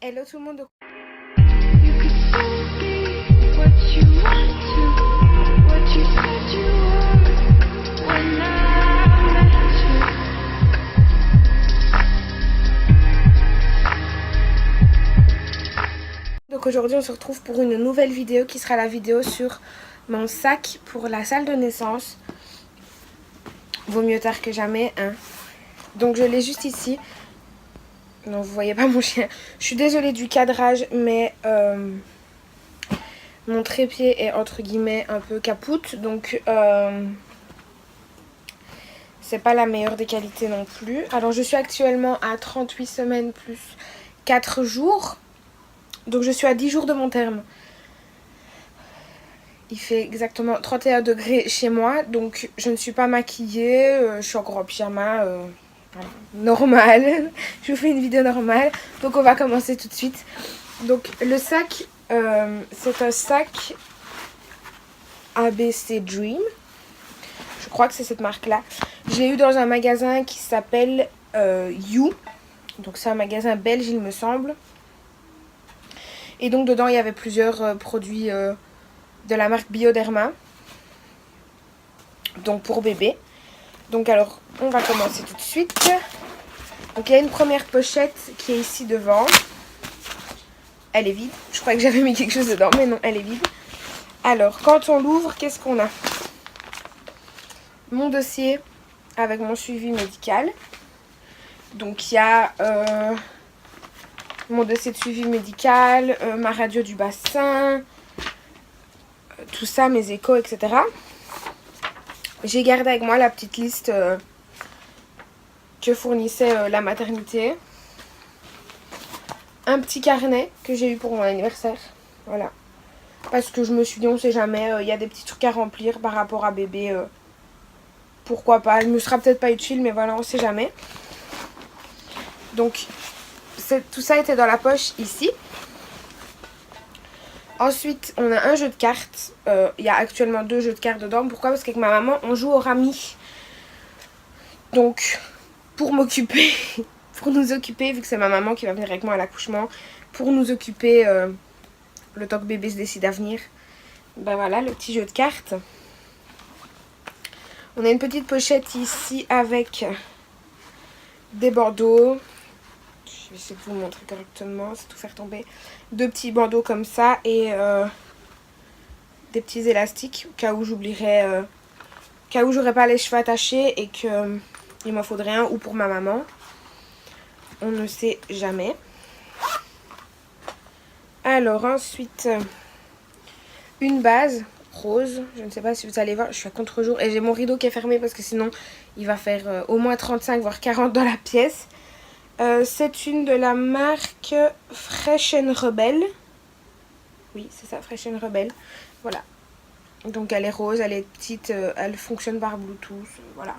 Hello tout le monde. You could still be what you want to, what you said you were when I met you. Donc aujourd'hui on se retrouve pour une nouvelle vidéo qui sera la vidéo sur mon sac pour la salle de naissance. Vaut mieux tard que jamais, hein. Donc je l'ai juste ici. Non, vous voyez pas mon chien. Je suis désolée du cadrage, mais mon trépied est entre guillemets un peu capoute. Donc c'est pas la meilleure des qualités non plus. Alors je suis actuellement à 38 semaines plus 4 jours. Donc je suis à 10 jours de mon terme. Il fait exactement 31 degrés chez moi. Donc je ne suis pas maquillée. Je suis encore en pyjama. Normal. Je vous fais une vidéo normale. Donc on va commencer tout de suite. Donc le sac, c'est un sac ABC Dream. Je crois que c'est cette marque-là. Je l'ai eu dans un magasin qui s'appelle You. Donc c'est un magasin belge, il me semble. Et donc dedans, il y avait plusieurs produits de la marque Bioderma. Donc pour bébé. Donc alors, on va commencer tout de suite. Donc il y a une première pochette qui est ici devant. Elle est vide. Je croyais que j'avais mis quelque chose dedans, mais non, elle est vide. Alors, quand on l'ouvre, qu'est-ce qu'on a? Mon dossier avec mon suivi médical. Donc il y a mon dossier de suivi médical, ma radio du bassin, tout ça, mes échos, etc. J'ai gardé avec moi la petite liste que fournissait la maternité. Un petit carnet que j'ai eu pour mon anniversaire. Voilà. Parce que je me suis dit, on sait jamais, il y a des petits trucs à remplir par rapport à bébé. Pourquoi pas. Il me sera peut-être pas utile, mais voilà, on sait jamais. Donc, tout ça était dans la poche ici. Ensuite, on a un jeu de cartes. Il y a actuellement 2 jeux de cartes dedans. Pourquoi? Parce qu'avec ma maman, on joue au rami. Donc, pour m'occuper, pour nous occuper, vu que c'est ma maman qui va venir avec moi à l'accouchement, pour nous occuper le temps que bébé se décide à venir. Ben voilà, le petit jeu de cartes. On a une petite pochette ici avec des bandeaux. Je vais essayer de vous montrer correctement, c'est tout faire tomber. 2 petits bandeaux comme ça et des petits élastiques au cas où j'oublierais, au cas où j'aurais pas les cheveux attachés et que il m'en faudrait un, ou pour ma maman. On ne sait jamais. Alors ensuite, une base rose. Je ne sais pas si vous allez voir, je suis à contre-jour et j'ai mon rideau qui est fermé parce que sinon il va faire au moins 35 voire 40 dans la pièce. C'est une de la marque Fresh & Rebel. Oui, c'est ça, Fresh & Rebel. Voilà. Donc elle est rose, elle est petite, elle fonctionne par Bluetooth. Voilà.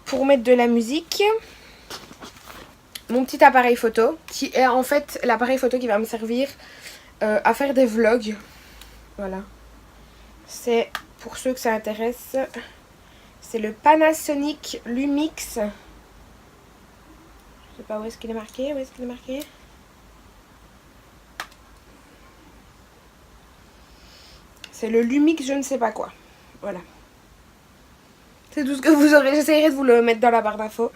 Pour mettre de la musique, mon petit appareil photo, qui est en fait l'appareil photo qui va me servir à faire des vlogs. Voilà. C'est, pour ceux que ça intéresse, c'est le Panasonic Lumix. Je sais pas où est-ce qu'il est marqué. Où est-ce qu'il est marqué? C'est le Lumix je ne sais pas quoi. Voilà. C'est tout ce que vous aurez. J'essaierai de vous le mettre dans la barre d'infos.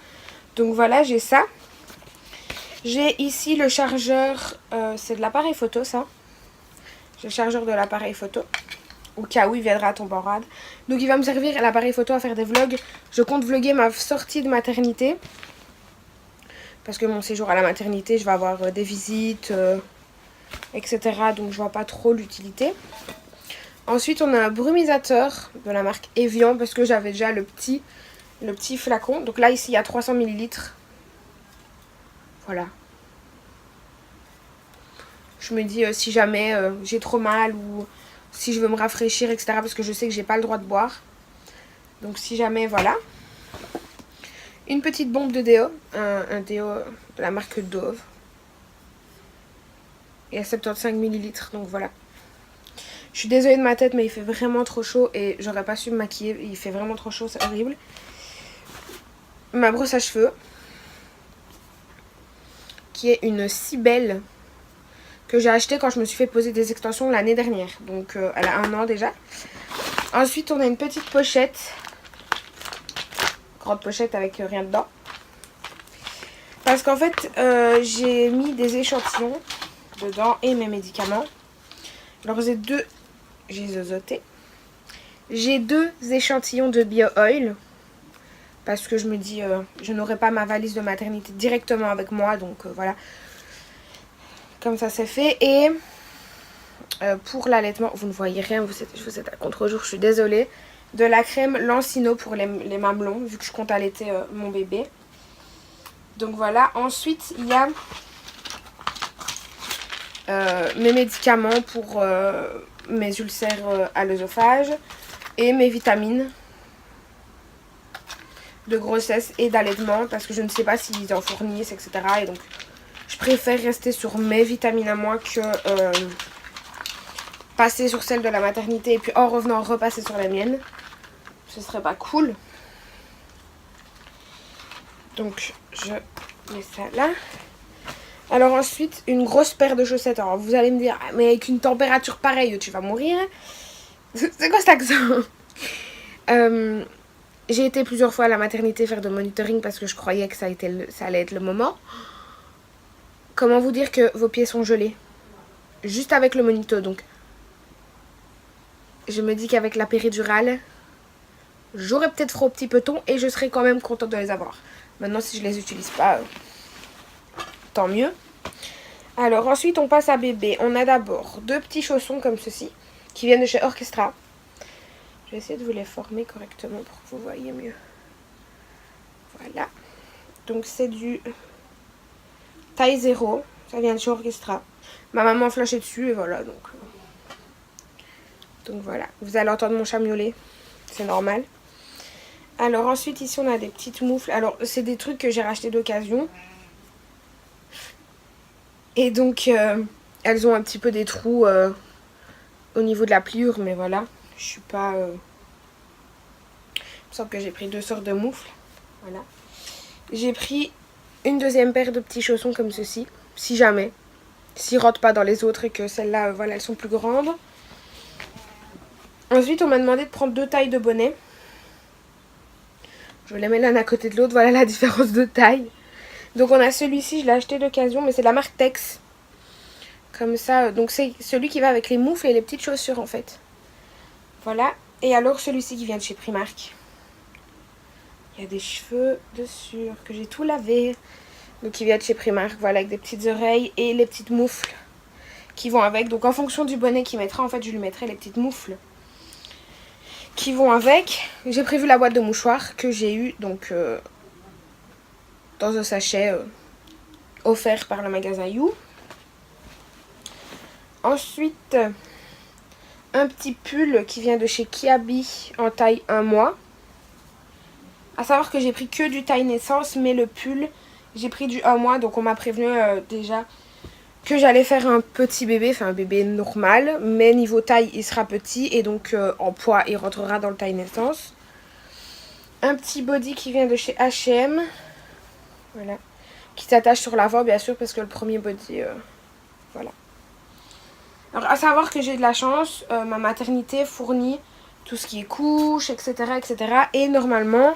Donc voilà, j'ai ça. J'ai ici le chargeur. C'est de l'appareil photo, ça. J'ai le chargeur de l'appareil photo. Au cas où il viendra tomber en rade. Donc il va me servir, l'appareil photo, à faire des vlogs. Je compte vlogger ma sortie de maternité. Parce que mon séjour à la maternité, je vais avoir des visites, etc. Donc je vois pas trop l'utilité. Ensuite, on a un brumisateur de la marque Evian. Parce que j'avais déjà le petit flacon. Donc là, ici, il y a 300 ml. Voilà. Je me dis, si jamais j'ai trop mal ou si je veux me rafraîchir, etc. Parce que je sais que j'ai pas le droit de boire. Donc si jamais, voilà. Une petite bombe de déo. Un déo de la marque Dove. Et à 75 ml. Donc voilà. Je suis désolée de ma tête, mais il fait vraiment trop chaud. Et j'aurais pas su me maquiller. Il fait vraiment trop chaud, c'est horrible. Ma brosse à cheveux. qui est une Cybelle que j'ai acheté quand je me suis fait poser des extensions l'année dernière. Donc elle a 1 an déjà. Ensuite on a une petite pochette. Grande pochette avec rien dedans. Parce qu'en fait j'ai mis des échantillons dedans et mes médicaments. Alors j'ai zozoté. J'ai 2 échantillons de bio-oil. Parce que je me dis je n'aurai pas ma valise de maternité directement avec moi. Donc voilà. Comme ça c'est fait. Et pour l'allaitement, vous ne voyez rien, vous êtes à contre-jour, je suis désolée. De la crème Lancino pour les mamelons, vu que je compte allaiter mon bébé. Donc voilà, ensuite il y a mes médicaments pour mes ulcères à l'œsophage et mes vitamines de grossesse et d'allaitement parce que je ne sais pas s'ils en fournissent, etc. Et donc je préfère rester sur mes vitamines à moi que passer sur celle de la maternité et puis en revenant repasser sur la mienne. Ce serait pas cool. Donc je mets ça là. Alors ensuite une grosse paire de chaussettes. Alors vous allez me dire mais avec une température pareille tu vas mourir. C'est quoi cet accent? J'ai été plusieurs fois à la maternité faire de monitoring parce que je croyais que ça allait être le moment. Comment vous dire que vos pieds sont gelés? Juste avec le monito. Donc je me dis qu'avec la péridurale, j'aurais peut-être froid au petit peton et je serais quand même contente de les avoir. Maintenant si je les utilise pas, tant mieux. Alors ensuite on passe à bébé. On a d'abord 2 petits chaussons comme ceci qui viennent de chez Orchestra. Je vais essayer de vous les former correctement pour que vous voyez mieux. Voilà. Donc c'est du taille 0. Ça vient de chez Orchestra. Ma maman flashait dessus et voilà. Donc voilà. Vous allez entendre mon chat miauler. C'est normal. Alors ensuite ici on a des petites moufles. Alors c'est des trucs que j'ai racheté d'occasion. Et donc elles ont un petit peu des trous au niveau de la pliure. Mais voilà. Je suis pas... Il me semble que j'ai pris 2 sortes de moufles. Voilà. J'ai pris une deuxième paire de petits chaussons comme ceci. Si jamais. S'ils ne rentrent pas dans les autres et que celles-là, voilà, elles sont plus grandes. Ensuite, on m'a demandé de prendre 2 tailles de bonnets. Je les mets l'un à côté de l'autre. Voilà la différence de taille. Donc on a celui-ci, je l'ai acheté d'occasion, mais c'est de la marque Tex. Comme ça. Donc c'est celui qui va avec les moufles et les petites chaussures en fait. Voilà. Et alors celui-ci qui vient de chez Primark. Il y a des cheveux dessus que j'ai tout lavé. Donc il vient de chez Primark. Voilà, avec des petites oreilles et les petites moufles qui vont avec. Donc en fonction du bonnet qu'il mettra, en fait je lui mettrai les petites moufles qui vont avec. J'ai prévu la boîte de mouchoirs que j'ai eu donc dans un sachet offert par le magasin You. Ensuite... un petit pull qui vient de chez Kiabi en taille 1 mois. A savoir que j'ai pris que du taille naissance, mais le pull, j'ai pris du 1 mois. Donc on m'a prévenu déjà que j'allais faire un petit bébé, enfin un bébé normal. Mais niveau taille, il sera petit et donc en poids, il rentrera dans le taille naissance. Un petit body qui vient de chez H&M. Voilà. Qui s'attache sur l'avant, bien sûr, parce que le premier body, voilà. Alors, à savoir que j'ai de la chance, ma maternité fournit tout ce qui est couche, etc., etc. Et normalement,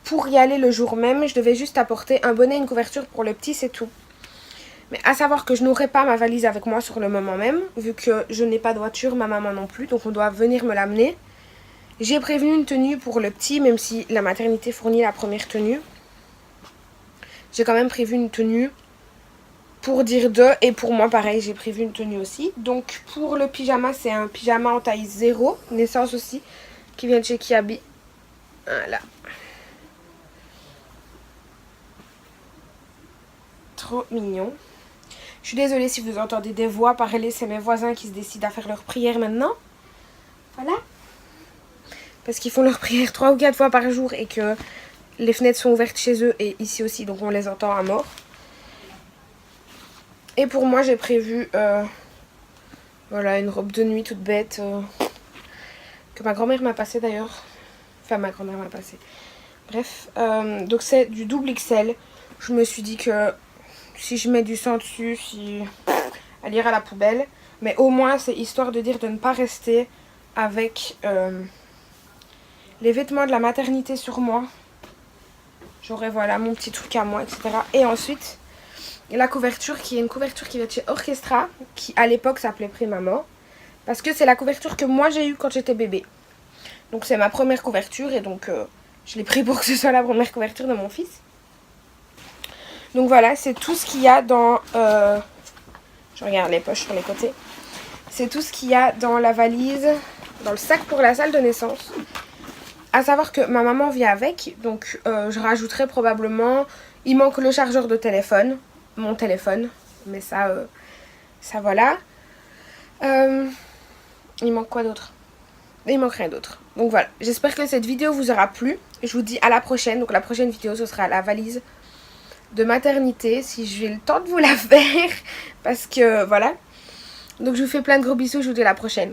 pour y aller le jour même, je devais juste apporter un bonnet et une couverture pour le petit, c'est tout. Mais à savoir que je n'aurai pas ma valise avec moi sur le moment même, vu que je n'ai pas de voiture, ma maman non plus, donc on doit venir me l'amener. J'ai prévenu une tenue pour le petit, même si la maternité fournit la première tenue. J'ai quand même prévu une tenue... pour dire 2 et pour moi pareil j'ai prévu une tenue aussi. Donc pour le pyjama c'est un pyjama en taille 0, naissance aussi, qui vient de chez Kiabi. Voilà. Trop mignon. Je suis désolée si vous entendez des voix parler, c'est mes voisins qui se décident à faire leur prière maintenant. Voilà. Parce qu'ils font leur prière 3 ou 4 fois par jour et que les fenêtres sont ouvertes chez eux et ici aussi, donc on les entend à mort. Et pour moi, j'ai prévu voilà, une robe de nuit toute bête que ma grand-mère m'a passée d'ailleurs. Enfin, ma grand-mère m'a passée. Bref, donc c'est du double XL. Je me suis dit que si je mets du sang dessus, si elle ira à la poubelle. Mais au moins c'est histoire de dire de ne pas rester avec les vêtements de la maternité sur moi. J'aurai voilà mon petit truc à moi, etc. Et ensuite la couverture qui est une couverture qui vient de chez Orchestra, qui à l'époque s'appelait Pré-Maman. Parce que c'est la couverture que moi j'ai eue quand j'étais bébé. Donc c'est ma première couverture et donc je l'ai pris pour que ce soit la première couverture de mon fils. Donc voilà, c'est tout ce qu'il y a dans... je regarde les poches sur les côtés. C'est tout ce qu'il y a dans la valise, dans le sac pour la salle de naissance. À savoir que ma maman vient avec, donc je rajouterai probablement... Il manque le chargeur de téléphone, mon téléphone, mais ça voilà. Il manque quoi d'autre? Il manque rien d'autre. Donc voilà, j'espère que cette vidéo vous aura plu. Je vous dis à la prochaine. Donc la prochaine vidéo, ce sera la valise de maternité. Si j'ai le temps de vous la faire. Parce que voilà. Donc je vous fais plein de gros bisous. Je vous dis à la prochaine.